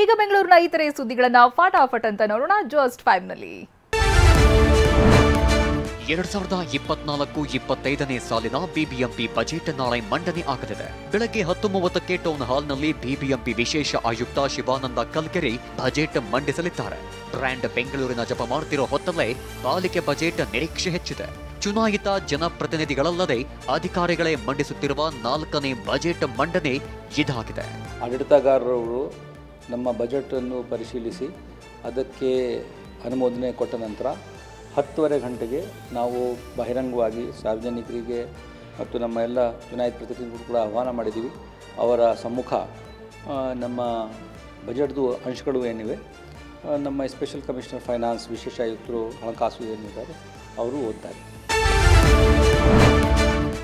ಈಗ ಬೆಂಗಳೂರಿನ ಇತರೆ ಸುದ್ದಿಗಳನ್ನ ಫಟಾಫಟ್ ಅಂತ ನೋಡೋಣ ಜಸ್ಟ್ 5 ನಲ್ಲಿ. 2024-25ನೇ ಸಾಲಿನ ಬಿಬಿಎಂಪಿ ಬಜೆಟ್ ನಾಳೆ ಮಂಡನೆ ಆಗಲಿದೆ. ಬೆಳಗ್ಗೆ 10:30ಕ್ಕೆ ಟೌನ್ ಹಾಲ್ನಲ್ಲಿ ಬಿಬಿಎಂಪಿ ವಿಶೇಷ ಆಯುಕ್ತ ಶಿವಾನಂದ ಕಲ್ಕೆರೆ ಬಜೆಟ್ ಮಂಡಿಸಲಿದ್ದಾರೆ. ಬ್ರ್ಯಾಂಡ್ ಬೆಂಗಳೂರಿನ ಜಪ ಮಾಡುತ್ತಿರೋ ಹೊತ್ತಲ್ಲೇ ಪಾಲಿಕೆ ಬಜೆಟ್ ನಿರೀಕ್ಷೆ ಹೆಚ್ಚಿದೆ. ಚುನಾಯಿತ ಜನಪ್ರತಿನಿಧಿಗಳಲ್ಲದೆ ಅಧಿಕಾರಿಗಳೇ ಮಂಡಿಸುತ್ತಿರುವ 4ನೇ ಬಜೆಟ್ ಮಂಡನೆ ಇದಾಗಿದೆ. ಆಡಳಿತಗಾರರು ನಮ್ಮ ಬಜೆಟ್ ಅನ್ನು ಪರಿಶೀಲಿಸಿ ಅದಕ್ಕೆ ಅನುಮೋದನೆ ಕೊಟ್ಟ ನಂತರ 10:30 ಗಂಟೆಗೆ ನಾವು ಬಹಿರಂಗವಾಗಿ ಸಾರ್ವಜನಿಕರಿಗೆ ಮತ್ತು ನಮ್ಮ ಎಲ್ಲ ಚುನಾಯಿತ ಪ್ರತಿನಿಧಿಗಳು ಕೂಡ ಆಹ್ವಾನ ಮಾಡಿದ್ದೀವಿ. ಅವರ ಸಮ್ಮುಖ ನಮ್ಮ ಬಜೆಟ್ದು ಅಂಶಗಳು ಏನಿವೆ ನಮ್ಮ ಸ್ಪೆಷಲ್ ಕಮಿಷನರ್ ಫೈನಾನ್ಸ್ ವಿಶೇಷ ಆಯುಕ್ತರು ಹಣಕಾಸು ಏನಿದ್ದಾರೆ ಅವರು ಓದ್ತಾರೆ.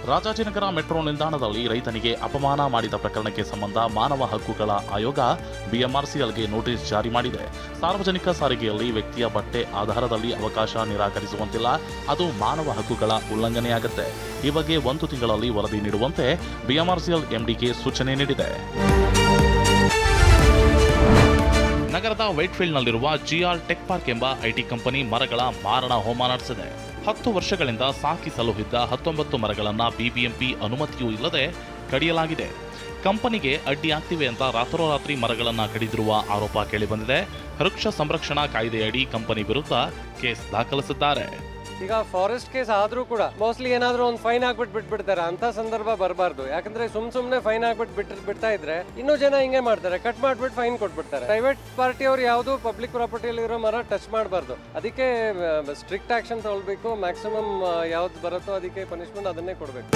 ರಾಜಾಜಿನಗರ ಮೆಟ್ರೋ ನಿಲ್ದಾಣದಲ್ಲಿ ರೈತನಿಗೆ ಅಪಮಾನ ಮಾಡಿದ ಪ್ರಕರಣಕ್ಕೆ ಸಂಬಂಧ ಮಾನವ ಹಕ್ಕುಗಳ ಆಯೋಗ ಬಿಎಂಆರ್ಸಿಎಲ್ಗೆ ನೋಟಿಸ್ ಜಾರಿ ಮಾಡಿದೆ. ಸಾರ್ವಜನಿಕ ಸಾರಿಗೆಯಲ್ಲಿ ವ್ಯಕ್ತಿಯ ಬಟ್ಟೆ ಆಧಾರದಲ್ಲಿ ಅವಕಾಶ ನಿರಾಕರಿಸುವಂತಿಲ್ಲ, ಅದು ಮಾನವ ಹಕ್ಕುಗಳ ಉಲ್ಲಂಘನೆಯಾಗುತ್ತೆ. ಈ ಬಗ್ಗೆ 1 ತಿಂಗಳಲ್ಲಿ ವರದಿ ನೀಡುವಂತೆ ಬಿಎಂಆರ್ಸಿಎಲ್ ಎಂಡಿಗೆ ಸೂಚನೆ ನೀಡಿದೆ. ನಗರದ ವೈಟ್ಫೀಲ್ಡ್ನಲ್ಲಿರುವ ಜಿಆರ್ ಟೆಕ್ ಪಾರ್ಕ್ ಎಂಬ ಐಟಿ ಕಂಪನಿ ಮರಗಳ ಮಾರಣ ಹೋಮ ನಡೆಸಿದೆ. 10 ವರ್ಷಗಳಿಂದ ಸಾಕಿ ಸಲುಹಿದ್ದ 19 ಮರಗಳನ್ನು ಬಿಬಿಎಂಪಿ ಅನುಮತಿಯೂ ಇಲ್ಲದೆ ಕಡಿಯಲಾಗಿದೆ. ಕಂಪನಿಗೆ ಅಡ್ಡಿಯಾಗ್ತಿವೆ ಅಂತ ರಾತ್ರೋರಾತ್ರಿ ಮರಗಳನ್ನು ಕಡಿದಿರುವ ಆರೋಪ ಕೇಳಿಬಂದಿದೆ. ವೃಕ್ಷ ಸಂರಕ್ಷಣಾ ಕಾಯ್ದೆಯಡಿ ಕಂಪನಿ ವಿರುದ್ಧ ಕೇಸ್ ದಾಖಲಿಸಿದ್ದಾರೆ. ಈಗ ಫಾರೆಸ್ಟ್ ಕೇಸ್ ಆದ್ರೂ ಕೂಡ ಮೋಸ್ಟ್ಲಿ ಏನಾದ್ರೂ ಒಂದು ಫೈನ್ ಹಾಕ್ಬಿಟ್ಟು ಬಿಟ್ಬಿಡ್ತಾರೆ. ಅಂತ ಸಂದರ್ಭ ಬರಬಾರ್ದು. ಯಾಕಂದ್ರೆ ಸುಮ್ನೆ ಫೈನ್ ಹಾಕ್ಬಿಟ್ಟು ಬಿಡ್ತಾ ಇದ್ರೆ ಇನ್ನೂ ಜನ ಹಿಂಗೆ ಮಾಡ್ತಾರೆ, ಕಟ್ ಮಾಡ್ಬಿಟ್ಟು ಫೈನ್ ಕೊಟ್ಬಿಡ್ತಾರೆ. ಪ್ರೈವೇಟ್ ಪಾರ್ಟಿ ಅವ್ರು ಯಾವುದು ಪಬ್ಲಿಕ್ ಪ್ರಾಪರ್ಟಿಯಲ್ಲಿ ಇರೋ ಮರ ಟಚ್ ಮಾಡಬಾರ್ದು. ಅದಕ್ಕೆ ಸ್ಟ್ರಿಕ್ಟ್ ಆಕ್ಷನ್ ತಗೊಳ್ಬೇಕು. ಮ್ಯಾಕ್ಸಿಮಮ್ ಯಾವ್ದು ಬರುತ್ತೋ ಅದಕ್ಕೆ ಪನಿಷ್ಮೆಂಟ್ ಅದನ್ನೇ ಕೊಡಬೇಕು.